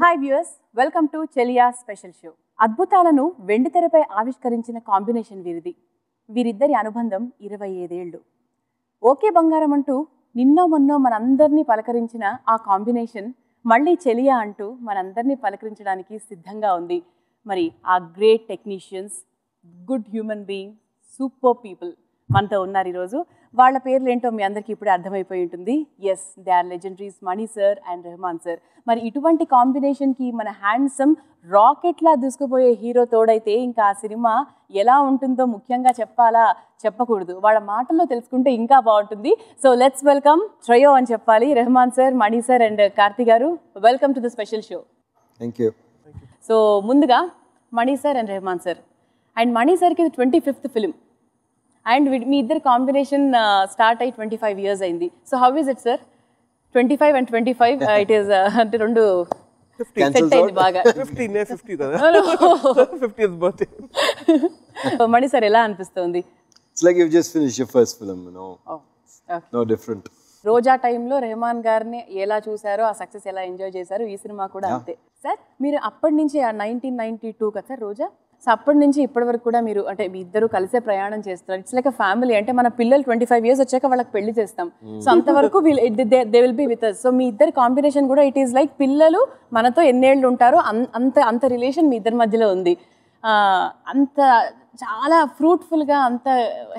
Hi viewers, welcome to Cheliya special show. అద్భుతాలను వెండితెరపై ఆవిష్కరించిన combination వీరిది. వీరిద్దరి అనుబంధం 25 ఏళ్ళు. ఓకే బంగారం అంటూ నిన్నో మొన్నో మనందరినీ పలకరించిన ఆ కాంబినేషన్ మళ్ళీ చెలియా అంటూ మనందరినీ పలకరించడానికి సిద్ధంగా ఉంది. మరి ఆ great technicians, good human being, super people మనతో ఉన్నారు ఈరోజు. వాళ్ళ పేర్లు ఏంటో మీ అందరికీ ఇప్పుడే అర్థమైపోయి ఉంటుంది. Yes, they are legendaries Mani sir and Rahman sir. మరి ఇటువంటి కాంబినేషన్కి మన హ్యాండ్సమ్ రాకెట్లా దూసుకుపోయే హీరో తోడైతే ఇంకా ఆ సినిమా ఎలా ఉంటుందో ముఖ్యంగా చెప్పాలా చెప్పకూడదు, వాళ్ళ మాటల్లో తెలుసుకుంటే ఇంకా బాగుంటుంది. సో లెట్స్ వెల్కమ్ ట్రయో అని చెప్పాలి, Rahman sir, Mani sir and Karthi garu. Welcome to the special show. Thank you. So ముందుగా Mani sir and Rahman sir. And Mani సార్కి ఇది 25th ఫిలిం అండ్ మీ ఇద్దరు కాంబినేషన్ స్టార్ట్ అయ్యి 25 years అయింది. So how is it sir? 25 and 25 it is అంటే రెండు సెట్ అయింది బాగా. 50 కదా 50th birthday. మణి సార్ ఎలా అనిపిస్తుంది? It's like you've just finished your first film, you know. Oh, okay. No different. రోజా టైంలో రెహమాన్ గారిని ఎలా చూసారో, ఆ సక్సెస్ ఎలా ఎంజాయ్ చేశారో, ఈ సినిమా కూడా అంతే. సార్ మీరు అప్పటి నుంచి 1992 కదా సార్ రోజా? సో అప్పటి నుంచి ఇప్పటి వరకు కూడా మీరు అంటే మీ ఇద్దరు కలిసే ప్రయాణం చేస్తున్నారు. It's like a family. అంటే మన పిల్లలు 25 years వచ్చాక వాళ్ళకి పెళ్లి చేస్తాం. సో అంతవరకు they will be with us. So మీ ఇద్దరు కాంబినేషన్ కూడా ఇట్ ఈస్ లైక్ పిల్లలు మనతో ఎన్నేళ్ళు ఉంటారో అంత రిలేషన్ మీ ఇద్దరి మధ్యలో ఉంది. అంత చాలా ఫ్రూట్ఫుల్గా, అంత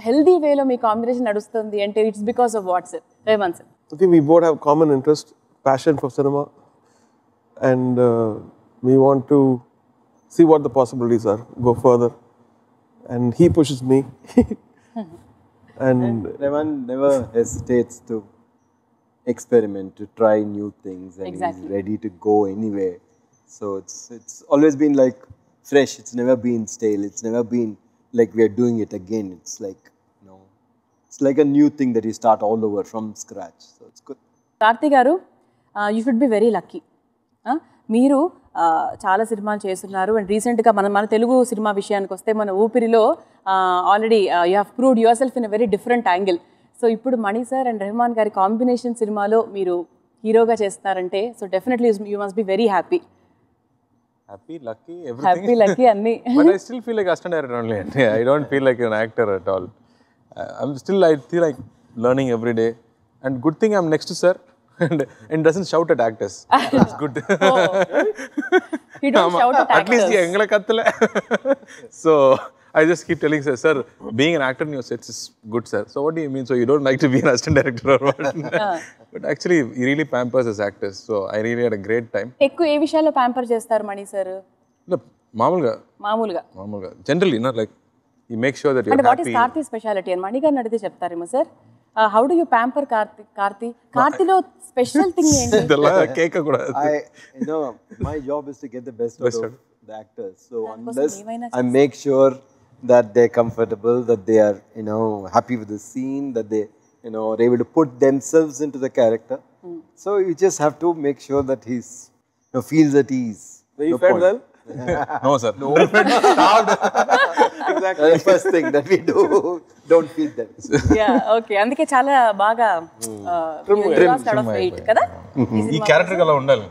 హెల్దీ వేలో మీ కాంబినేషన్ నడుస్తుంది అంటే it's because of what sir? Rahman sir. I think we both have common interest, passion for cinema, and we want to see what the possibilities are, go further, and he pushes me. And Rahman never hesitates to experiment, to try new things, and Exactly. he's ready to go anywhere. So it's always been like fresh. It's never been stale. It's never been like we are doing it again. It's like, you know, it's like a new thing that you start all over from scratch. So it's good. Karthi garu, you should be very lucky. మీరు చాలా సినిమాలు చేస్తున్నారు and రీసెంట్గా మన Telugu cinema విషయానికి వస్తే మన ఊపిరిలో already you have proved yourself in a very different angle. So ఇప్పుడు మణి సార్ అండ్ రెహమాన్ గారి కాంబినేషన్ సినిమాలో మీరు హీరోగా చేస్తున్నారంటే so definitely you must be very happy. Happy, lucky, everything. Happy lucky అన్ని. But I still feel like assistant director only. I don't feel like an actor at all. I feel like learning every day. And good thing I'm next to sir and doesn't shout at actors. It's good. He don't shout at At least actors. engala kattala. So I just keep telling sir, being an actor in your sets is good, sir. So what do you mean? So you don't like to be an assistant director or what? But actually, he really pampers us actors. So I really had a great time. ఎక్కువ ఏ విషయాల్లో pamper చేస్తారు మణి sir? No, మామూలుగా. Generally, not like he makes sure that you're అంటే what is happy. Karthi speciality అని మణి గారిని అడిగితే చెప్తారేమో sir. How do you pamper కార్తిలో స్పెషల్ థింగ్ ఏంటి? కేక్ కూడా. You know, my job is to get the best out of the actors. So unless I make sure that they're comfortable, that they are, you know, happy with the scene, that they, you know, are able to put themselves into the character. So you just have to make sure that he's, you know, feels at ease. you felt well? No, sir. No. Exactly. The first thing that we do, don't feed them. Okay, అందుకే చాలా బాగా wait కదా. ఈ character అలా ఉండాలి.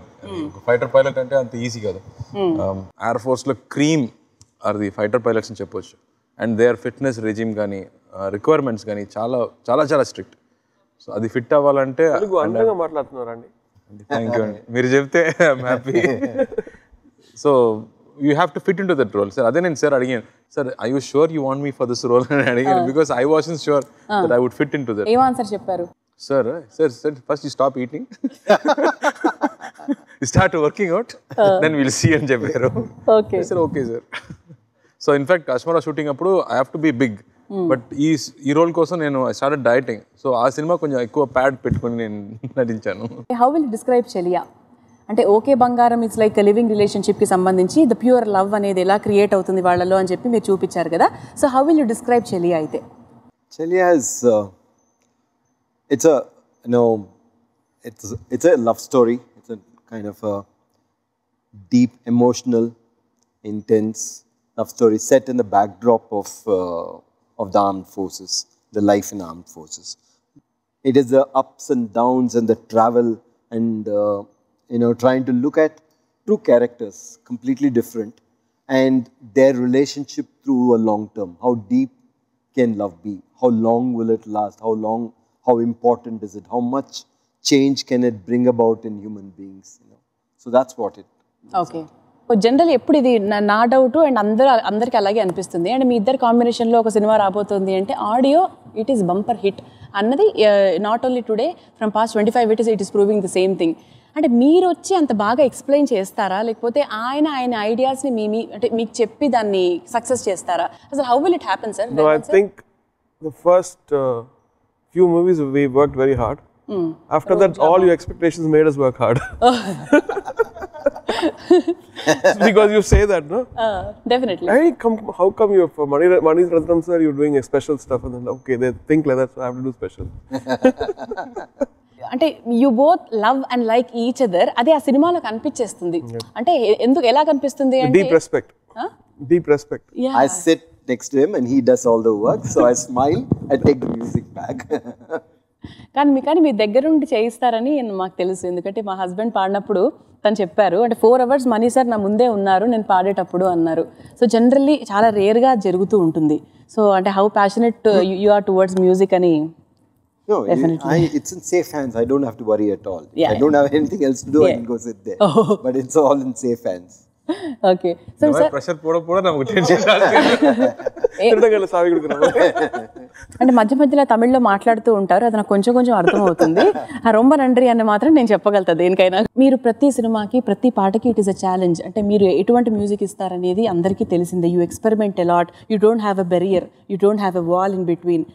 Fighter pilot అంటే అంత easy కాదు. ఎయిర్ ఫోర్స్ లో cream are the fighter pilots అని చెప్పొచ్చు. అండ్ దేర్ ఫిట్నెస్ రెజిమ్ కానీ రిక్వైర్మెంట్స్ కానీ చాలా చాలా చాలా స్ట్రిక్ట్. సో అది ఫిట్ అవ్వాలంటే అందంగా మాట్లాడుతున్నారండి. థ్యాంక్ యూ అండి, మీరు చెప్తే I'm happy. So you have to fit in to that role sir. అదే నేను సార్ అడిగాను, sir I you sure you want me for this role అని అడిగాను. Because I wasn't sure that I would fit in to that. ఏం answer చెప్పారు? Sir first you stop eating, you start working out, then will see అని చెప్పారు. Okay sir, okay sir. So in fact అశ్మరా shooting అప్పుడు I have to be big, but ఈ role కోసం నేను I started dieting. So ఆ సినిమా కొంచెం ఎక్కువ ప్యాడ్ పెట్టుకొని నేను నటించాను. హౌ విల్ డిస్క్రైబ్ చెలియా? అంటే ఓకే బంగారం ఇట్స్ లైక్ లివింగ్ రిలేషన్షిప్కి సంబంధించి ద ప్యూర్ లవ్ అనేది ఎలా క్రియేట్ అవుతుంది వాళ్ళలో అని చెప్పి మీరు చూపించారు కదా. So how will you describe చెలియా అయితే? Cheliya is, it's a, you know, it's a love story. It's a kind of a deep, emotional, intense love story set in the backdrop of the armed forces, the life in armed forces. It is the ups and downs and the travel and you know, trying to look at two characters, completely different, and their relationship through a long term. How deep can love be? How long will it last? How important is it? How much change can it bring about in human beings? So that's what it. Okay general ఎప్పుడు ఇది నా doubt and అందరికి అలాగే అనిపిస్తుంది and మీ ఇద్దరు కాంబినేషన్లో ఒక సినిమా రాబోతుంది అంటే audio it is bumper hit అన్నది not only today from past 25 it is proving the same thing అంటే మీరు వచ్చి అంత బాగా ఎక్స్ప్లెయిన్ చేస్తారా లేకపోతే ఆయన ఐడియాస్ని అంటే మీకు చెప్పి దాన్ని సక్సెస్ చేస్తారా అసలు how will it happen sir No, I think the first few movies we worked very hard. After that, all your expectations made us work hard. Because you say that, no? Definitely. Hey, how come you for Mani Ratnam sir, you're doing special stuff, and then okay, they think like that, so I have to do special. అంటే you both love and like each other అదే ఆ సినిమాలో కనిపించేస్తుంది అంటే ఎందుకు ఎలా కనిపిస్తుంది అంటే Deep respect. Deep respect. I sit next to him and he does all the work, so I smile, I take the music back. కానీ మీ దగ్గర నుండి చేయిస్తారని మాకు తెలుసు ఎందుకంటే మా హస్బెండ్ పాడినప్పుడు తను చెప్పారు అంటే 4 hours మనీ సార్ నా ముందే ఉన్నారు నేను పాడేటప్పుడు అన్నారు సో జనరల్లీ చాలా రేర్గా జరుగుతూ ఉంటుంది సో అంటే how passionate you are towards music అని No, it's in safe hands. I don't have to worry at all. Yeah, I don't have anything else to do. I can go sit there. But it's all in safe hands. Okay. So sir, pressure poda namakku tension అంటే మధ్యలో తమిళ్లో మాట్లాడుతూ ఉంటారు అది నాకు కొంచెం అర్థం అవుతుంది ఆ రొంబ నండ్రి అని మాత్రం నేను చెప్పగలుగుతా దేనికైనా మీరు ప్రతి సినిమాకి ప్రతి పాటకి ఇట్ ఈస్ అ ఛాలెంజ్ అంటే మీరు ఎటువంటి మ్యూజిక్ ఇస్తారనేది అందరికీ తెలిసిందే you experiment a lot you don't have a barrier you don't have a wall in between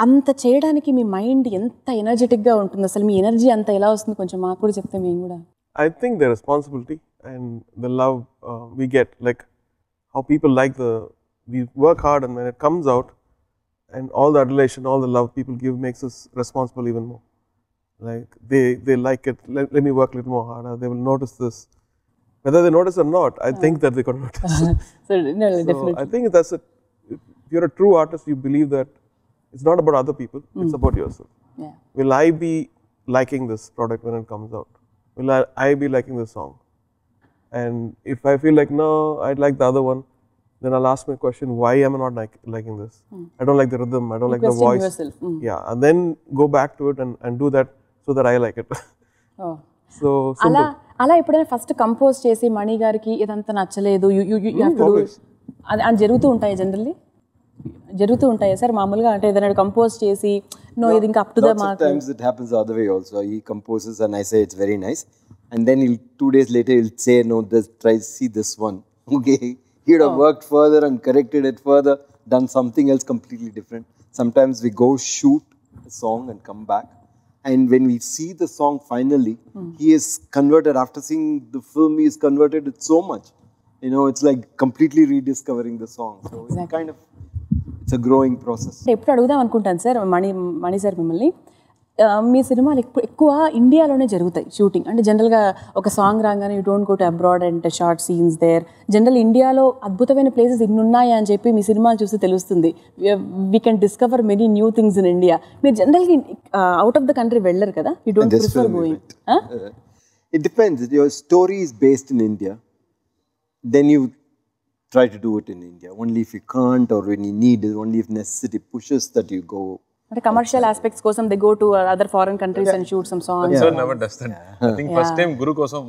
అంత చేయడానికి మీ మైండ్ ఎంత ఎనర్జెటిక్గా ఉంటుంది అసలు మీ ఎనర్జీ అంత ఎలా వస్తుంది కొంచెం మాకు కూడా చెప్తే మేము కూడా I think the responsibility and the love we get, like how people like we work hard and when it comes out and all the adulation, all the love people give makes us responsible even more. Like they like it, let me work a little more harder, they will notice this. Whether they notice or not, I think that they can notice. So definitely. I think that's it. If you're a true artist, you believe that it's not about other people, it's about yourself. Yeah. Will I be liking this product when it comes out? Will I be liking this song? And if I feel like, no, I'd like the other one, then I'll ask my question, why am I not liking this? I don't like the rhythm, I don't like the voice. Yourself. Yeah, and then go back to it and do that so that I like it. Oh. So, simple. అలా ఎప్పుడైనా first compose చేసి మణి గారికి ఇదంతా నచ్చలేదు అది జరుగుతూ ఉంటాయి generally జరుగుతూ ఉంటాయి సార్ మామూలుగా అంటే ఏదైనా కంపోజ్ చేసి నో ఇది ఇంకా up to the mark Sometimes it happens the other way also. He composes and I say it's very nice, and then 2 days later he'll say no, try see this one. Okay, he would have worked further and corrected it further, done something else completely different. Sometimes we go shoot a song and come back, and when we see the song finally, he is converted. After seeing the film, he is converted it so much. It's like completely rediscovering the song. So it's kind of it's a growing process. ఎప్పుడు అడుగుదాం అనుకుంటాను sir Mani sir మిమ్మల్ని మీ సినిమాలు ఎక్కువ ఇండియాలోనే జరుగుతాయి shooting అంటే జనరల్గా ఒక సాంగ్ రాగానే you don't go to abroad and short scenes there general ఇండియాలో అద్భుతమైన ప్లేసెస్ ఇన్ని ఉన్నాయా అని చెప్పి మీ సినిమాలు చూస్తే తెలుస్తుంది we can discover many new things in India మీరు జనరల్గా అవుట్ ఆఫ్ ద కంట్రీ వెళ్ళరు కదా you don't prefer going It depends. If your story is based in India, then you try to do it in India. Only if you can't or when you need it, only if necessity pushes that you go. అంటే commercial aspects కోసం they go to other foreign countries and shoot some songs Sir never does that. I think first time Guru కోసం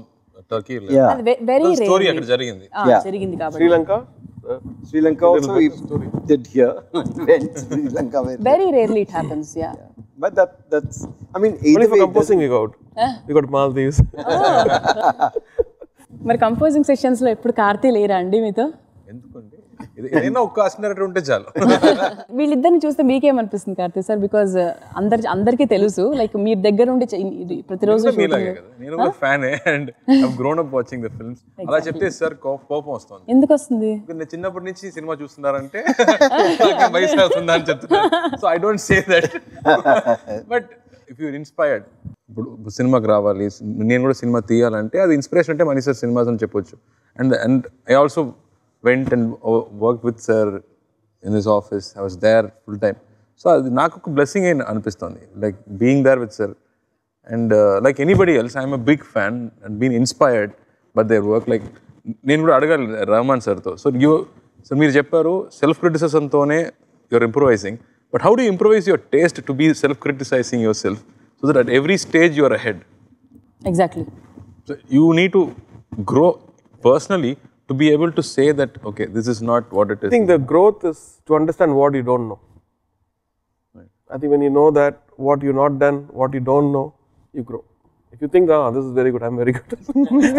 Turkey అది very rare story అక్కడ జరిగింది. జరిగింది కాబట్టి Sri Lanka Also we did here. Went Sri Lanka very rarely it happens. Yeah. But that's I mean either only for way composing we got. We got Maldives. మరి composing sessions లో ఎప్పుడు కార్తీ లేరా అండి మీతో ఎందుకంటే ఏదైనా ఒక్క అసినరేటర్ ఉంటే చాలు. వీళ్ళిద్దరిని చూస్తే మీకేమనిపిస్తుంది కార్తీ సార్ బికాజ్ అందరికీ తెలుసు లైక్ మీ దగ్గర ఉండి ప్రతిరోజు నేను కూడా fan and I grown up watching the films అలా చెప్తే సార్ కోపం వస్తుంది. ఎందుకు వస్తుంది? నేను చిన్నప్పటి నుంచి సినిమా చూస్తున్నారంటే వయసు అవుతుందా అని చెప్తున్నాను. So I don't say that but if you're inspired ఇప్పుడు సినిమాకి రావాలి నేను కూడా సినిమా తీయాలంటే అది ఇన్స్పిరేషన్ అంటే మనీ సార్ సినిమాస్ అని చెప్పొచ్చు. And I also went and worked with sir in his office. I was there full time. So నాకు ఒక blessing అనిపిస్తుంది like being there with sir and like anybody else I'm a big fan and being inspired but there work like నేను కూడా అడగాలి రహమాన్ సార్తో. So మీరు చెప్పారు self క్రిటిసిజంతోనే you're improvising, but how do improvise your taste to be self criticising yourself so that at every stage you're ahead? Exactly. So you need to grow personally to be able to say that, okay, this is not what it is. I think the growth is to understand what you don't know. Right. I think when you know that what you're not done, what you don't know, you grow. If you think, this is very good, I'm very good,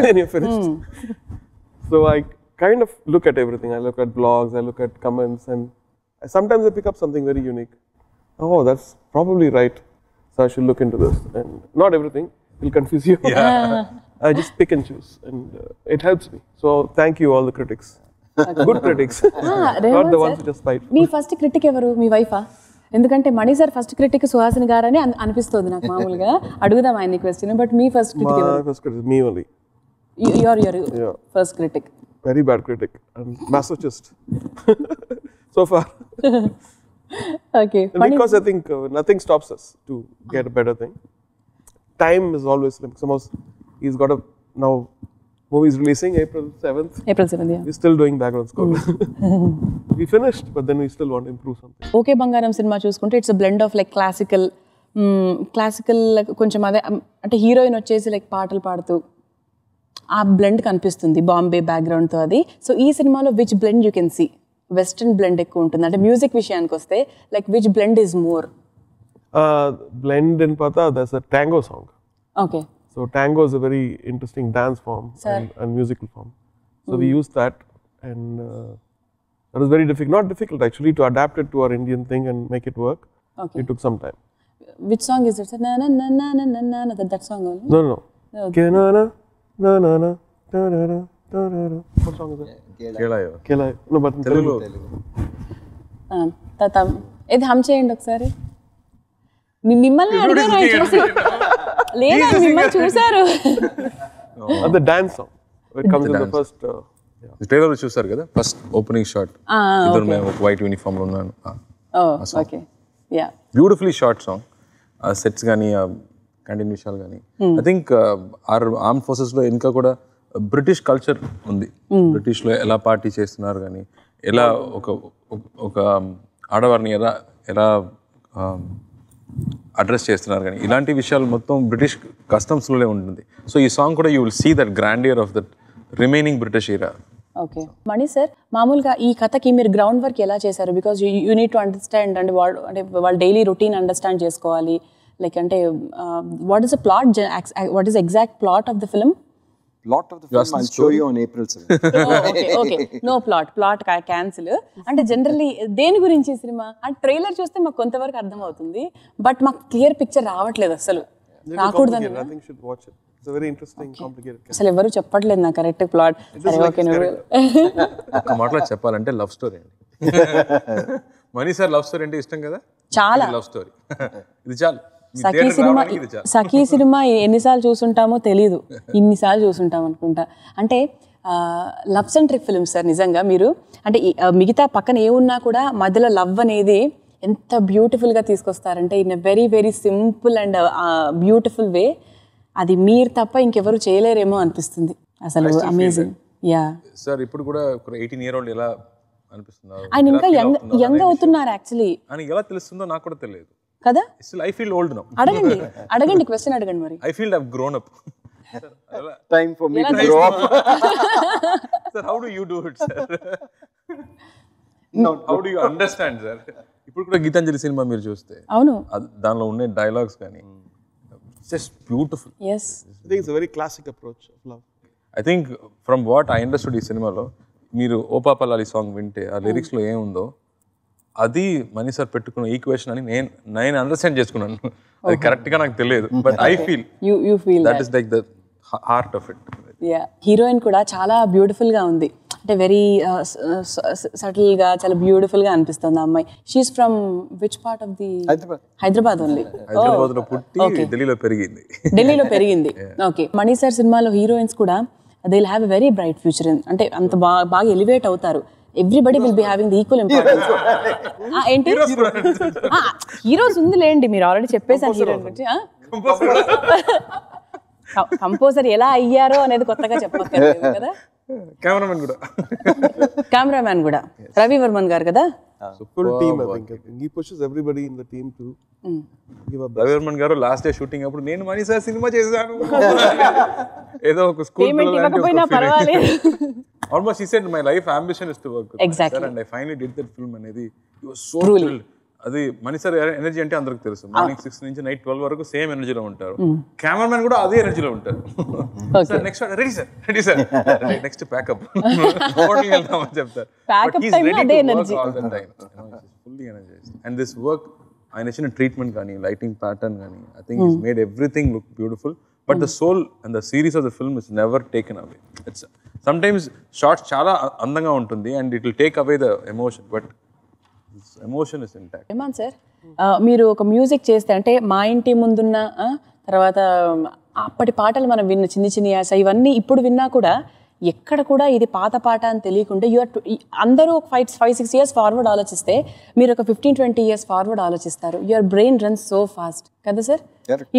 then you're finished. So I kind of look at everything. I look at blogs, I look at comments, and sometimes I pick up something very unique. Oh, that's probably right. So I should look into this. And not everything will confuse you. Yeah. I just pick and choose, and it helps me. So thank you, all the critics. Good critics. Not the ones who just fight. Me first critic ఎవరు? మీ వైఫా? ఎందుకంటే మణి sir first critic Suhasini గారని అనిపిస్తుంది నాకు మామూలుగా. అడుగుదాం ఆయన question. But me first critic ఎవరు? My first critic is me only. Your first critic. Very bad critic. I'm masochist. So far. Okay. Because I think nothing stops us to get a better thing. Time is always like suppose he's got a now movie's releasing April 7th. April 7th, yeah. We're still doing background score. We finished, but then we still want to improve something. Okay బంగారం cinema చూసుకుంటే it's a blend of like classical కొంచెం అదే అంటే heroine వచ్చేసి like పాటలు పాడుతూ ఆ blend కనిపిస్తుంది బాంబే బ్యాక్గ్రౌండ్తో అది. సో ఈ సినిమాలో which blend you can see? Western blend ఎక్కువ ఉంటుంది అంటే మ్యూజిక్ విషయానికి వస్తే like which blend is more? Blend in Pata, there's a tango song. Okay. So tango is a very interesting dance form and musical form. So we used that, and that was very difficult. Not difficult actually to adapt it to our Indian thing and make it work. Okay. It took some time. Which song is it? Na na na na na na na. That song only? No. Okay. Na na na na na na na na. What song is that? Cheliyaa. No, but in Telugu. Tata. ఇది హమ్ చేయండి ఒకసారి. మిమ్మల్ని అడిగాను చూసి లేదా మిమ్మల్ని చూసారు. The dance song. It comes in the first. Trailer చూసారు కదా ఫస్ట్ ఓపెనింగ్ షాట్. ఇద్దరు మేము వైట్ యూనిఫామ్ లో ఉన్నాను. Okay. Yeah. Beautifully short song. ఆ సెట్స్ కానీ ఆ కంటిన్యూ విషయాలు కానీ ఐ థింక్ ఆర్మ్ ఫోర్సెస్ లో ఇంకా కూడా బ్రిటిష్ కల్చర్ ఉంది. బ్రిటిష్ లో ఎలా పార్టీ చేస్తున్నారు కానీ ఎలా ఒక ఆడవారిని ఎలా అడ్రస్ చేస్తున్నారు కానీ ఇలాంటి విషయాలు మొత్తం బ్రిటిష్ కస్టమ్స్లోనే ఉంటుంది. సో ఈ సాంగ్ కూడా you will see that grandeur of that remaining British era. Okay. Mani sir మామూలుగా ఈ కథకి మీరు గ్రౌండ్ వర్క్ ఎలా చేశారు? Because you need to understand అంటే వాళ్ళ డైలీ రొటీన్ అండర్స్టాండ్ చేసుకోవాలి. లైక్ అంటే what is the plot, what is exact plot of the film? Plot of the film I'll show you on April 7th. Okay. No plot cancel. అంటే generally దేని గురించి cinema? ఆ trailer చూస్తే మాకు కొంతవరకు అర్థం అవుతుంది, బట్ మాకు క్లియర్ పిక్చర్ రావట్లేదు అసలు. రాకూడదని అసలు ఎవరు చెప్పట్లేదు నాకు కరెక్ట్ ప్లాట్. సరే ఓకే. ఒక మాటలో చెప్పాలంటే లవ్ స్టోరీ అండి. మణి సార్ లవ్ స్టోరీ అంటే ఇష్టం కదా, చాలా లవ్ స్టోరీ. ఇది చాలు. సఖీ సినిమా ఎన్నిసార్లు చూసుంటామో తెలీదు, ఇన్నిసార్లు చూసుంటాం అనుకుంటా. అంటే లవ్ సెంట్రిక్ ఫిల్మ్ సార్ నిజంగా. మీరు అంటే మిగతా పక్కన ఏమున్నా కూడా మధ్యలో లవ్ అనేది ఎంత బ్యూటిఫుల్గా తీసుకొస్తారంటే in a very very simple and beautiful way. అది మీరు తప్ప ఇంకెవరు చేయలేరేమో అనిపిస్తుంది అసలు. అమేజింగ్. Ya sir. ఇప్పుడు కూడా 18-year-old ఎలా అనిపిస్తున్నారు? ఆయన ఇంకా యంగ్ అవుతున్నారు యాక్చువల్లీ. అని ఎలా తెలుస్తుందో నాకు కూడా తెలియదు కదా. I feel old now. అడగండి క్వశ్చన్ అడగండి మరి. I feel I've grown up. Time for me to grow up. Sir, how do you do it, sir? No, how do you understand, sir? ఇప్పుడు కూడా గీతాంజలి సినిమా మీరు చూస్తే అవును, దానిలో ఉన్న డైలాగ్స్ కానీ just beautiful. Yes. I think it's a very classic approach of love. I think from what I understood ఈ సినిమాలో మీరు ఓ పాపలాలి సాంగ్ వింటే ఆ లిరిక్స్లో ఏముందో అది మణి సార్ పెట్టుకున్న ఈక్వేషన్ అని నేను అండర్స్టాండ్ చేసుకున్నాను. అది కరెక్ట్గా నాకు తెలియదు, but I feel that is like the heart of it. Yeah. Heroine కూడా చాలా బ్యూటిఫుల్గా ఉంది, అంటే వెరీ సటిల్గా చాలా బ్యూటిఫుల్గా అనిపిస్తుంది ఆ అమ్మాయి. She's from which part of the? Hyderabad only. హైదరాబాద్లో పుట్టి ఢిల్లీలో పెరిగింది. ఓకే. మణి సార్ సినిమాలో హీరోయిన్స్ కూడా they will have a very bright future. అంటే అంత బాగా ఎలివేట్ అవుతారు. Everybody will be having the equal importance. ఏంటి హీరోస్ ఉందిలేండి, మీరు ఆల్రెడీ చెప్పేసాను హీరోయిన్ గురించి. కంపోజర్ ఎలా అయ్యారో అనేది కొత్తగా చెప్పక్కర్లేదు కదా. కెమెరామెన్ కూడా, కెమెరామ్యాన్ కూడా రవి వర్మన్ గారు కదా. Full team, I think. He pushes everybody in the team to give up. Ravi Varman గారు లాస్ట్ డే షూటింగ్ అప్పుడు నేను మనీ సార్ సినిమా చేశాను ఏదో ఒక స్కూల్ పేమెంట్ ఇవ్వకపోయినా పర్వాలేదు. Almost he said my life ambition is to work with Exactly. sir and I finally did that film అనేది he was so thrilled. అది మనీ సార్ ఎనర్జీ అంటే అందరికి తెలుసు, మార్నింగ్ 6 నుంచి నైట్ 12 వరకు సేమ్ ఎనర్జీలో ఉంటారు. కెమెరామెన్ కూడా అదే ఎనర్జీలో ఉంటారు. Sir next ready sir next pack up హోటల్కి వెళ్తామని చెప్తారు. Fully energized. And this work ఆయన ఇచ్చిన ట్రీట్మెంట్ కానీ లైటింగ్ ప్యాటర్న్ కానీ I think he's made everything look beautiful. But the soul and the series of the film is never taken away. It's sometimes shots చాలా అందంగా ఉంటుంది and it will take away the emotion, but emotion is intact. Rahman sir, మీరు ఒక music చేస్తే అంటే మా ఇంటి ముందున్న తర్వాత అప్పటి పాటలు మనం విన్న చిన్ని చిన్ని యాస ఇవన్నీ ఇప్పుడు విన్నా కూడా ఎక్కడ కూడా ఇది పాత పాట అని తెలియకుండా అందరూ 5-6 years ఫార్వర్డ్ ఆలోచిస్తే మీరు ఒక 15-20 years ఫార్వర్డ్ ఆలోచిస్తారు. Your brain runs so fast కదా sir,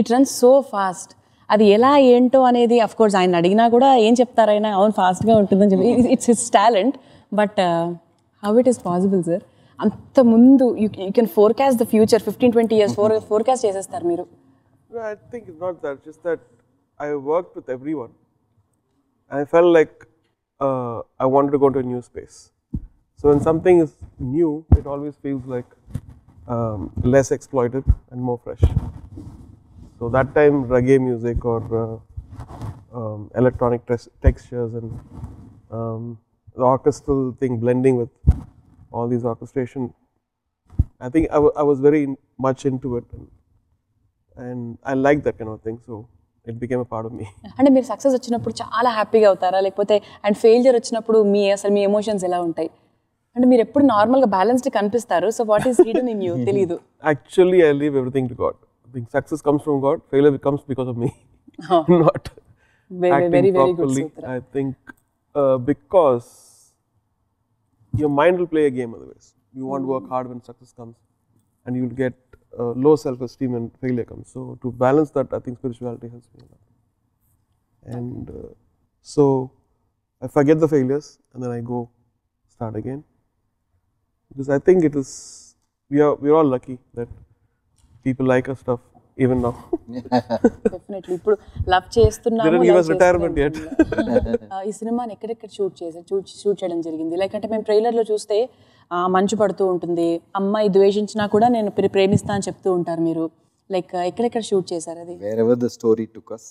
it runs so fast. అది ఎలా ఏంటో అనేది అఫ్ కోర్స్ ఆయన అడిగినా కూడా ఏం చెప్తారైనా అవును ఫాస్ట్గా ఉంటుందని చెప్పి it's his talent. But how it is possible sir? అంత ముందు you can forecast the future 15-20 years forecast చేసేస్తారు మీరు. I think it's not that, just that I worked with everyone. I felt like I wanted to go to a new space. So when something is new, it always feels like less exploited and more fresh. So that time reggae music or electronic textures and the orchestral thing blending with all these orchestration, I think I was very much into it and I liked that kind of thing, so it became a part of me. అంటే మీరు success వచ్చినప్పుడు చాలా హ్యాపీగా అవుతారా, లేకపోతే and failure వచ్చినప్పుడు అసలు మీ emotions ఎలా ఉంటాయి? అంటే మీరు ఎప్పుడు నార్మల్గా బ్యాలెన్స్డ్ కనిపిస్తారు, so what is hidden in you తెలీదు. Actually I leave everything to God. I think success comes from God, failure comes because of me. Not acting very properly. good sutra. I think because your mind will play a game otherwise. You want to work hard when success comes and you will get low self-esteem when failure comes. So to balance that, I think spirituality helps me a lot. And so I forget the failures and then I go start again. Because I think it is, we're all lucky that people like our stuff even now. Definitely ఇప్పుడు love చేస్తున్నాము. They didn't give us retirement yet. ఈ సినిమాని ఎక్కడెక్కడ shoot చేయడం జరిగింది? Like అంటే మేము ట్రైలర్లో చూస్తే మంచు పడుతూ ఉంటుంది, అమ్మాయి ద్వేషించినా కూడా నేను ప్రేమిస్తా అని చెప్తూ ఉంటారు మీరు. లైక్ ఎక్కడెక్కడ షూట్ చేశారు అది? Wherever the story took us,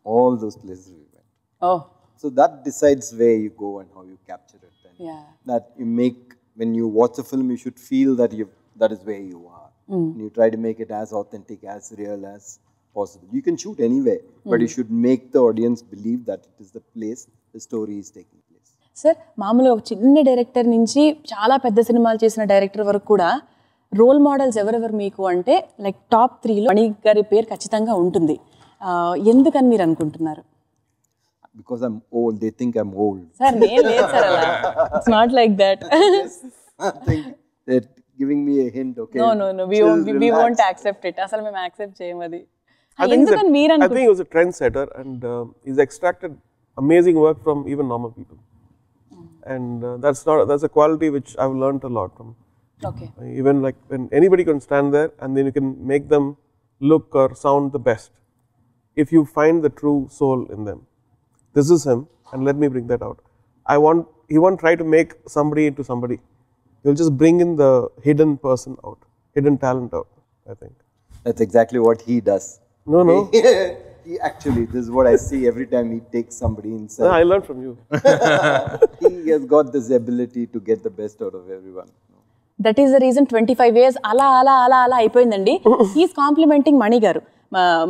all those places we went. Oh. So that decides where you go and how you capture it. And that you make, when you watch a film, you should feel that that is where you are. And you try to make it as authentic, as real as possible. You can shoot anywhere, but you should make the audience believe that it is the place the story is taking place. Sir, మామూలుగా ఒక చిన్న director నుంచి చాలా పెద్ద సినిమాలు చేసిన director వరకు కూడా రోల్ మోడల్స్ ఎవరెవరు మీకు అంటే లైక్ టాప్ 3లో మణి గారి పేరు ఖచ్చితంగా ఉంటుంది. ఎందుకని మీరు అనుకుంటున్నారు? Because I'm old, they think I'm old. Sir నేను లేదు సార్ అలా. It's not like that. I think they're giving me a hint, okay? No. We won't accept it. అసలు మేము యాక్సెప్ట్ చేయము అది. I think he was a trendsetter and he's extracted amazing work from even normal people. And that's a quality which I've learned a lot from. Okay. Even like when anybody can stand there and then you can make them look or sound the best. If you find the true soul in them. This is him and let me bring that out. He won't try to make somebody into somebody. He'll just bring in the hidden person out, hidden talent out, I think. That's exactly what he does. No. He actually, this is what I see every time he takes somebody inside. I learned from you. He has got this ability to get the best out of everyone. That is the reason 25 years అలా అయిపోయిందండి. He's complimenting Mani garu,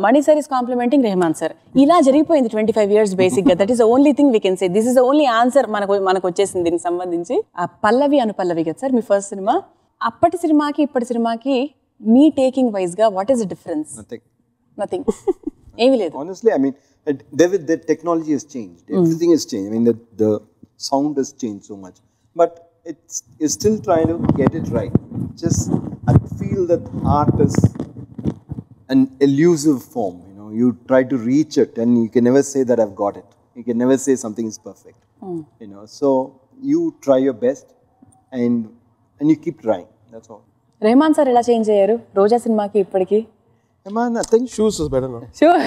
Mani sir is complimenting Rahman sir. ఇలా జరిగిపోయింది 25 years బేసిక్గా. That is the only thing we can say. This is the only answer మనకు వచ్చేసింది దీనికి సంబంధించి. ఆ పల్లవి అనుపల్లవి కదా సార్ మీ ఫస్ట్ సినిమా. అప్పటి సినిమాకి ఇప్పటి సినిమాకి మీ టేకింగ్ వైజ్గా what is the difference? Nothing. ఏమీ లేదు. Honestly, I mean, the technology has changed. Everything has changed. I mean, the sound has changed so much. But it's still trying to get it right. Just, I feel that art is an elusive form, you try to reach it, and you can never say that I've got it. You can never say something is perfect. So you try your best, and you keep trying. That's all. Rahman sir ఎలా change అయ్యారు రోజా సినిమాకి ఇప్పటికి? Man, I think Shoes is better now. Sure.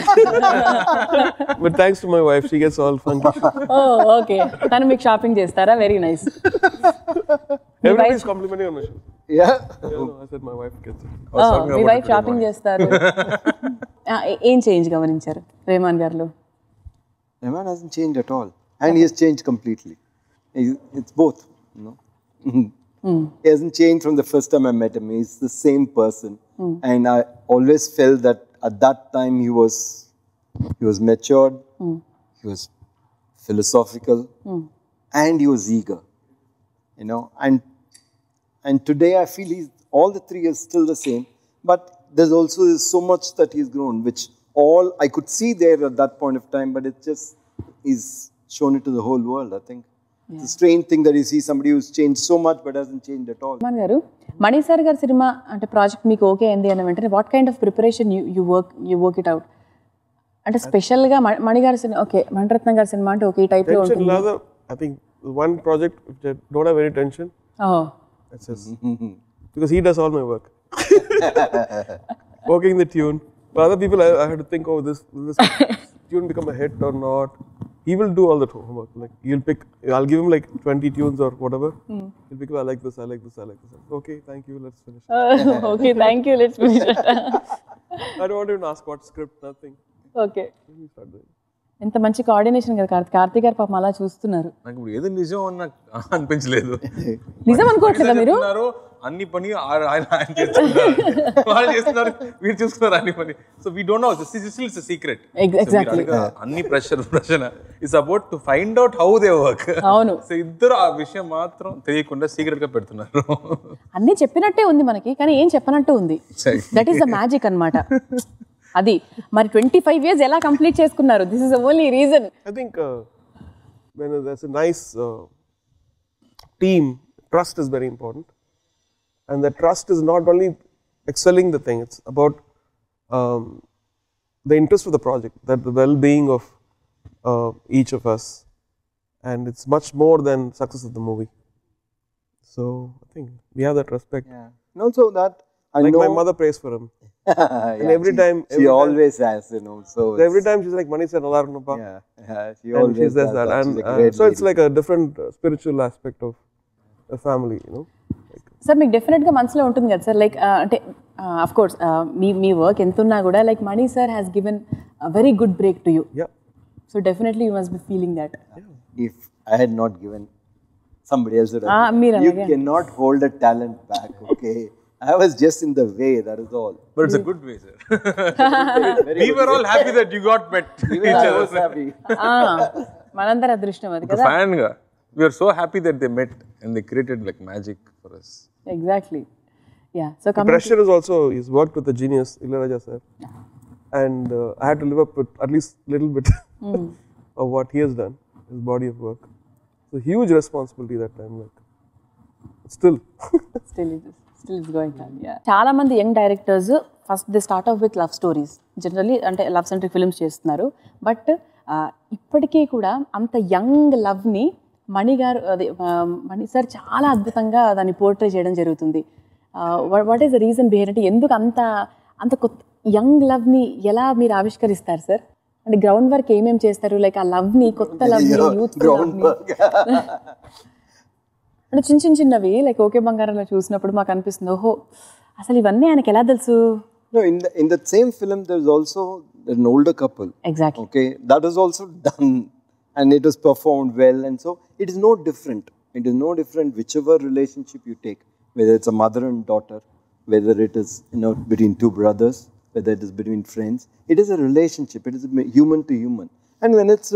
But thanks to my wife, she gets all funky. Oh okay, తను మీకు shopping చేస్తారా? Very nice. Everybody's complimenting on my shoes. yeah. Yeah, no, I said my wife gets it. Me wife shopping చేస్తారు. ఏం change గమనించారు రెహమాన్ గారిలో? Rahman hasn't changed at all, and he has changed completely. It's both, He hasn't changed from the first time I met him. He's the same person, and I always felt that at that time he was matured, he was philosophical, and he was eager, and today I feel all the three are still the same, but there's also so much that he's grown, which all I could see there at that point of time, but it just is shown it to the whole world, I think. It's a strange thing that you see somebody who's changed so much but hasn't changed at all. Rahman గారు, Mani sir గారి cinema అంటే project మీకు okay అయింది అన్న వెంటనే what kind of preparation you work it out? అంటే స్పెషల్గా మణి గారి సినిమా ఓకే, మణిరత్నం గారి సినిమా అంటే ఓకే ఈ టైప్లో ఉంటుంది. Rather, I think one project which I don't have any tension. Oh. That's just because he does all my work. Working the tune. For other people, I have to think, oh, this tune become a hit or not. He will do all the homework. Like I'll give him like 20 tunes or whatever. He'll pick, I like this. Okay, thank you. Let's finish. Okay, thank you. Let's finish it. I don't want to even ask what script, nothing. Okay. ఎంత మంచి coordination కదా కార్తీ గారు, పాపం అలా చూస్తున్నారు. నాకు ఇప్పుడు ఏదో నిజం అని నాకు అనిపించలేదు. నిజం అనుకోవట్లేదా మీరు? అన్ని పని ఆయన చేస్తున్నారు, వాళ్ళు చేస్తున్నారు, వీరు చూస్తున్నారు అన్ని పని. So we don't know, it's a secret. Exactly. అన్ని ప్రశ్న it's about to find out how they work. అవును. సో ఇద్దరు ఆ విషయం మాత్రం తెలియకుండా సీక్రెట్ గా పెడుతున్నారు. అన్ని చెప్పినట్టే ఉంది మనకి, కానీ ఏం చెప్పనట్టు ఉంది. దట్ ఈస్ ద మ్యాజిక్ అన్నమాట. అది మరి 25 years ఎలా కంప్లీట్ చేసుకున్నారు? This is the only reason. I think when there's a nice team, trust is very important, and that trust is not only excelling the thing, it's about the interest of the project, that the well-being of each of us, and it's much more than success of the movie. So I think we have that respect. Yeah. And also that I like know my mother prays for him. And every time she always has, So every time she's like, "Mani sir, nalarunappa." Yeah, she And always she says that, and so it's like a different spiritual aspect of the family, sir మీకు డెఫినెట్గా మనసులో ఉంటుంది కదా sir, like అంటే of course me work ఎంత ఉన్నా కూడా like Mani sir has given very good break to you. Yeah. So definitely you must be feeling that. If I had not given, somebody else would have. You cannot hold a talent back, okay? I was just in the way, that is all. But it's a good way, sir. We were all happy that you got met each I other. was happy. మనందరి అదృష్టం అది కదా. Fan ga, we are so happy that they met and they created like magic for us. Exactly. Yeah. So The pressure is also, he's worked with the genius Ilayaraja sir, and I had to live up with at least little bit of what he has done, his body of work. It's a huge responsibility that time, like still it's going on. Yeah, చాలా మంది young directors first they start of with love stories, generally అంటే love centric films చేస్తున్నారు. But ఇప్పటికీ కూడా అంత young లవ్ని మణి garu Mani sir చాలా అద్భుతంగా దాన్ని పోర్ట్రే చేయడం జరుగుతుంది. What is the reason behind, అంటే ఎందుకు అంత కొత్త యంగ్ లవ్ని ఎలా మీరు ఆవిష్కరిస్తారు సార్? అంటే గ్రౌండ్ వర్క్ ఏమేమి చేస్తారు? లైక్ ఆ లవ్ని, కొత్త లవ్ని, యూత్ లవ్ని అంటే చిన్నవి లైక్ ఓకే బంగారంలో చూసినప్పుడు మాకు అనిపిస్తుంది, ఓహో అసలు ఇవన్నీ ఆయనకి ఎలా తెలుసు? No, in that same film there's also an older couple. Exactly. Okay, that is also done and it was performed well, and so it is no different. It is no different whichever relationship you take, whether it's a mother and daughter, whether it is between two brothers, whether it is between friends. It is a relationship. It is human to human. And when it's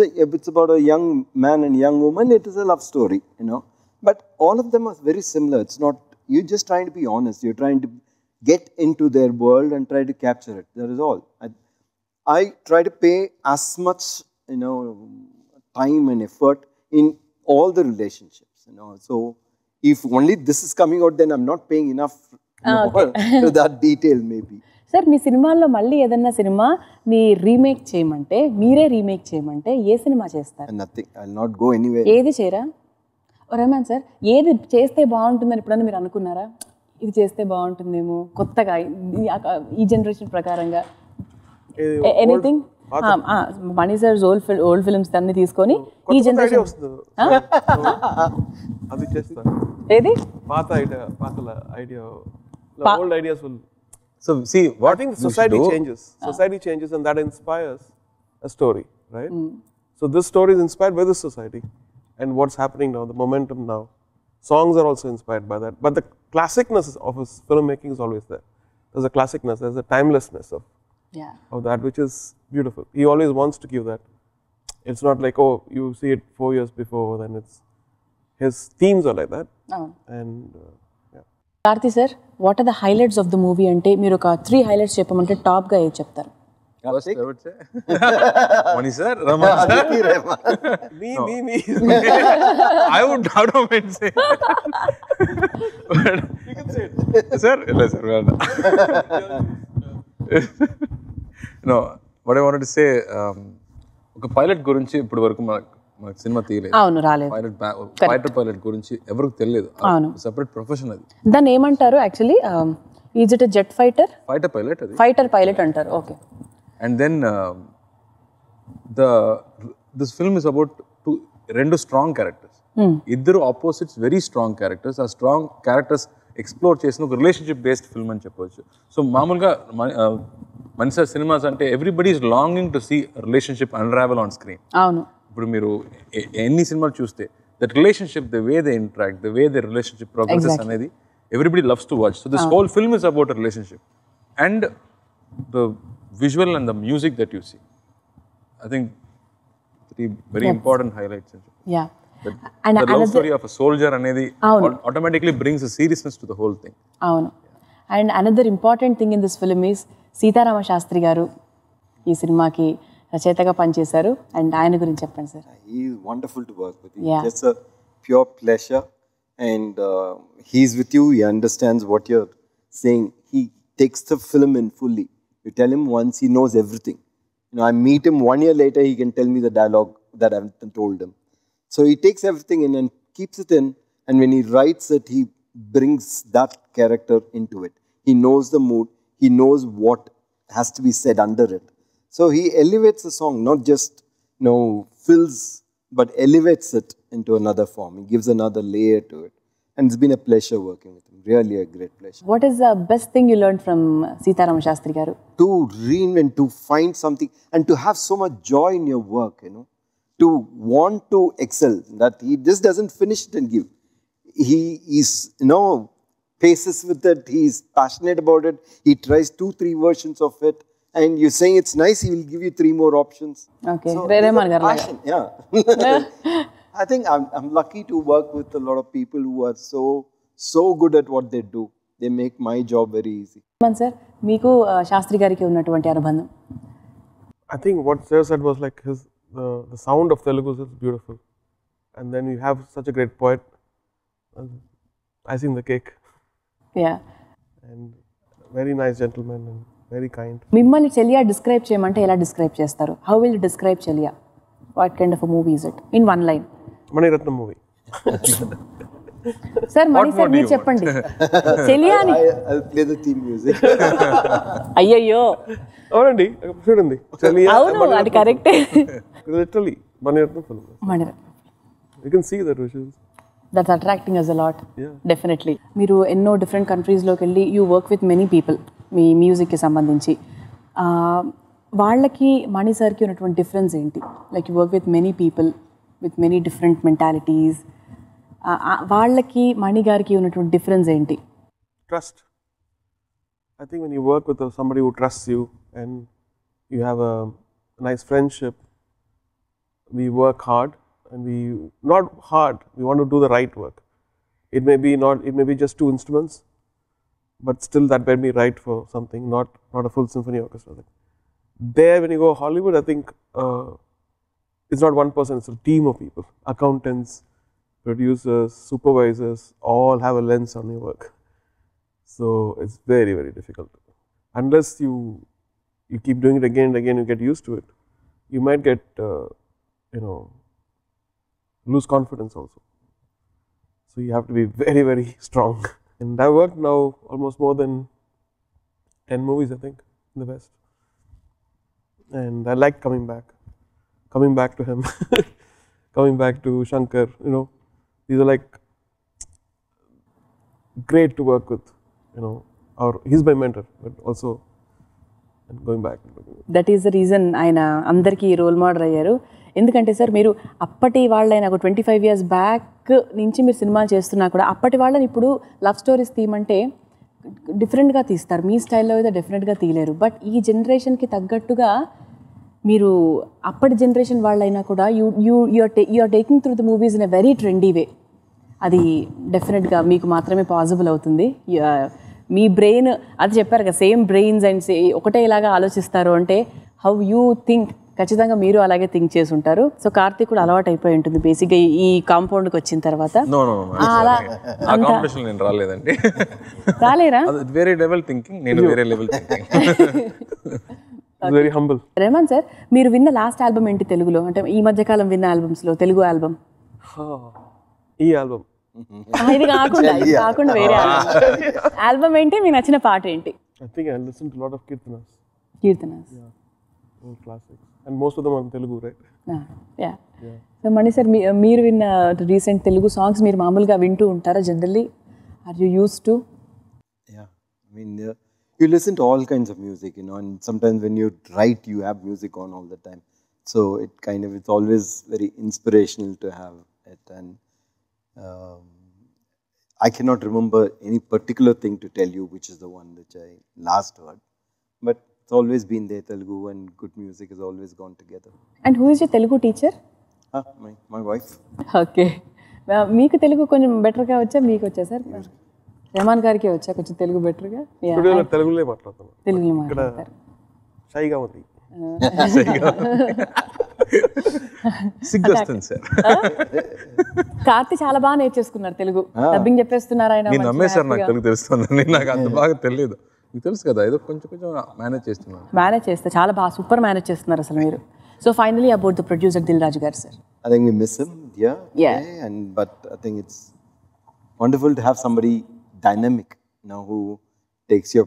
about a young man and young woman, it is a love story, But all of them are very similar. It's not, you're just trying to be honest. You're trying to get into their world and try to capture it. That is all. I try to pay as much, time and effort in all the relationships, So if only this is coming out, then I'm not paying enough to that detail maybe. Sir మీ సినిమాల్లో మళ్ళీ ఏదన్నా cinema నీ remake చేయమంటే, మీరే remake చేయమంటే ఏ cinema చేస్తారు? Nothing. I'll not go anywhere. ఏది చేయరా? రెహమాన్ సార్, ఏది చేస్తే బాగుంటుందని ఎప్పుడన్నా మీరు అనుకున్నారా? ఇది చేస్తే బాగుంటుందేమో కొత్తగా ఈ జనరేషన్ ప్రకారంగా ఎనీథింగ్? మణి సార్ ఓల్డ్ ఫిల్మ్స్ అన్ని తీసుకొని ఈ జనరేషన్ అది చేస్తారు. ఏది పాత idea old ideas will. So see, what I think society changes. Society changes, and that inspires a story, right? So this story is inspired by this society and what's happening now, the momentum now. Songs are also inspired by that, but the classicness of his filmmaking is always there. There's a classicness, there's a timelessness of that, which is beautiful. He always wants to give that. It's not like, oh, you see it 4 years before, then it's his themes are like that. And Karthi sir, what are the highlights of the movie అంటే మీరు ఒక 3 highlights చెప్పమంటే top గా ఏది చెప్తారు? first I would say Mani sir, Rahman sir. me. I would not have been say. You can say it. Sir, no sir. No, what I wanted to say, ఒక pilot గురించి ఇప్పుడు వరకు మనకు cinema తీయలేదు. అవును, రాలేదు. ఫైటర్ పైలట్ గురించి ఎవరికి తెలియదు. సెపరేట్ ప్రొఫెషన్ అది. దాన్ని ఏమంటారు actually? Is it jet fighter? Fighter pilot అది. ఫైటర్ పైలట్ అంటారు. Okay. And then this film is about రెండు స్ట్రాంగ్ క్యారెక్టర్స్, ఇద్దరు ఆపోజిట్స్, వెరీ స్ట్రాంగ్ క్యారెక్టర్స్. ఆ స్ట్రాంగ్ క్యారెక్టర్స్ ఎక్స్ప్లోర్ చేసిన ఒక రిలేషన్షిప్ బేస్డ్ ఫిల్మ్ అని చెప్పవచ్చు. సో మామూలుగా మణి సార్ సినిమాస్ అంటే everybody is longing to see relationship unravel on screen. అవును. ఇప్పుడు మీరు ఎన్ని సినిమాలు చూస్తే that relationship, the way they interact, the way they relationship progresses అనేది everybody loves to watch. So this whole film is about a relationship and the visual and the music that you see. I think very important highlights. And the love story of a soldier అనేది automatically brings a seriousness to the whole thing. అవును. And another important thing in this film is Sitarama Sastri గారు ఈ సినిమాకి రచయితగా పనిచేశారు. And ఆయన గురించి చెప్పండి sir. He is wonderful to work with. It's a pure pleasure, and he's with you. He understands what you're saying. He takes the film in fully. You tell him once, he knows everything. I meet him 1 year later, he can tell me the dialogue that I haven't told him. So he takes everything in and keeps it in, and when he writes it, he brings that character into it. He knows the mood. He knows what has to be said under it. So he elevates the song, not just fills, but elevates it into another form. He gives another layer to it, and it's been a pleasure working with him. Really a great pleasure. What is the best thing you learned from Sitaram Shastri garu? To reinvent, to find something, and to have so much joy in your work, to want to excel, that he just doesn't finish it and give. He is, paces with it. He is passionate about it. He tries 2-3 versions of it, and you're saying it's nice, he will give you 3 more options. Okay. So Rahman passion, I think I'm lucky to work with a lot of people who are so good at what they do. They make my job very easy. Rahman sir, meeku Shastri gariki unnatuvanti anubandham? I think what Sir said was like the sound of Telugu is beautiful, and then you have such a great poet, icing the cake. Yeah. And very nice gentleman and very kind. Mimmalni Cheliya describe cheyamante ela describe chestaru? How will you describe Cheliya? What kind of a movie is it in one line? Mani Ratnam movie. Sir, Mani sir, meer cheppandi. Cheliya ni I'll play the theme music. అయ్యయ్యో, అవునండి, చూడండి Cheliya. అవును, అది కరెక్టే. Literally Mani Ratnam film. Mani Ratnam. You can see the visuals. That's attracting us a lot. Yeah. Definitely. మీరు ఎన్నో different కంట్రీస్లోకి వెళ్ళి you work with many people మీ మ్యూజిక్కి సంబంధించి. వాళ్ళకి మణి సార్కి ఉన్నటువంటి డిఫరెన్స్ ఏంటి? Like you work with many people with many different mentalities. వాళ్ళకి మణి గారికి ఉన్నటువంటి డిఫరెన్స్ ఏంటి? Trust. I think when you work with somebody who trusts you and you have a nice friendship, we work hard, and not hard, we want to do the right work. It may be just 2 instruments, but still that may be right for something, not a full symphony orchestra. There, when you go Hollywood, I think it's not one person, it's a team of people. Accountants, producers, supervisors, all have a lens on your work. So it's very, very difficult. unless you keep doing it again and again, you get used to it, you might get lose confidence also. So you have to be very, very strong. And I worked now almost more than 10 movies, I think, in the West. And I like coming back to him, coming back to Shankar. These are like great to work with. Or he's my mentor, but also and going back. That is the reason ఆయన అందరికీ role model అయ్యారు. ఎందుకంటే sir మీరు అప్పటి వాళ్ళైనా ఒక 25 years back నుంచి మీరు సినిమాలు చేస్తున్నా కూడా అప్పటి వాళ్ళని ఇప్పుడు లవ్ స్టోరీస్ తీయమంటే డిఫరెంట్గా తీస్తారు. మీ స్టైల్లో అయితే డెఫినెట్గా తీయలేరు. బట్ ఈ జనరేషన్కి తగ్గట్టుగా మీరు అప్పటి జనరేషన్ వాళ్ళైనా కూడా you are taking through the movies in a very trendy way. అది డెఫినెట్గా మీకు మాత్రమే పాసిబుల్ అవుతుంది. మీ బ్రెయిన్ అది చెప్పారు కదా, సేమ్ బ్రెయిన్స్ అండ్ ఒకటే ఇలాగా ఆలోచిస్తారు అంటే హౌ యూ థింక్, ఖచ్చితంగా మీరు అలాగే థింక్ చేసి ఉంటారు. సో కార్తీక్ కూడా అలవాటు అయిపోయి ఉంటుంది బేసిక్గా ఈ కాంపౌండ్కి వచ్చిన తర్వాత. రాలేదండి. రాలేరా? వేరే లెవెల్ థింకింగ్, నేను వేరే level thinking. Very humble. Rahman sir, మీరు విన్న లాస్ట్ ఆల్బమ్ ఏంటి తెలుగులో? అంటే ఈ మధ్యకాలం విన్న ఆల్బమ్స్లో తెలుగు ఆల్బమ్? ఈ ఆల్బమ్. ఇది కాకుండా వేరే ఆల్బమ్ ఏంటి? మీకు నచ్చిన పాట ఏంటి? I think I listened to a lot of Kirtanas. Old classics. And most of them are Telugu, right? Yeah. So Mani sir, మీరు విన్న రీసెంట్ తెలుగు సాంగ్స్ మీరు మామూలుగా వింటూ ఉంటారా generally? Are you used to? Yeah. I mean, you listen to all kinds of music, and sometimes when you write, you have music on all the time. So it's always very inspirational to have it. And I cannot remember any particular thing to tell you which is the one which I last heard, but it's always been there. Telugu and good music has always gone together. And who is your Telugu teacher? My wife. Okay. మీకు తెలుగు కొంచెం బెటర్గా వచ్చా, మీకు వచ్చా sir? Rahman గారికి వచ్చా కొంచెం తెలుగు బెటర్గా? తెలుగులో మాట్లాడతాను. తెలుగులో మాట్లాడతారు. షైగా ఉంది. సిగ్గొస్తుంది సార్. కార్తి చాలా బాగా నేర్చేసుకున్నారు తెలుగు. డబ్బింగ్ చెప్పేస్తున్నారు ఆయన. నేను నమ్మేశారు, నాకు తెలుగు తెలుస్తుంది. నాకు అంత బాగా తెలియదు. మీకు తెలుసు కదా, ఏదో కొంచెం మేనేజ్ చేస్తున్నాను. మేనేజ్ చేస్తే చాలా బాగా సూపర్ మేనేజ్ చేస్తున్నారు అసలు మీరు. So finally about the producer Dil Raju garu sir. I think we miss him, yeah. But I think it's wonderful to have somebody dynamic who takes your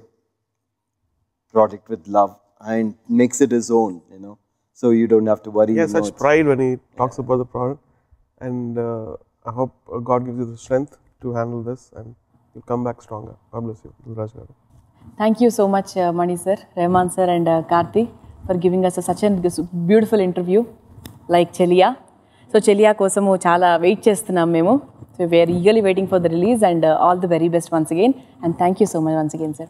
project with love and makes it his own, so you don't have to worry. He has such pride when he talks about the product, and I hope God gives you the strength to handle this and you'll come back stronger. God bless you, Raj garu. Thank you so much, Mani sir, Rahman sir and Karthi for giving us such a beautiful interview like Cheliya. So Cheliya kosamu chaala wait chestunnam memu. So we are eagerly waiting for the release, and all the very best once again, and thank you so much once again sir.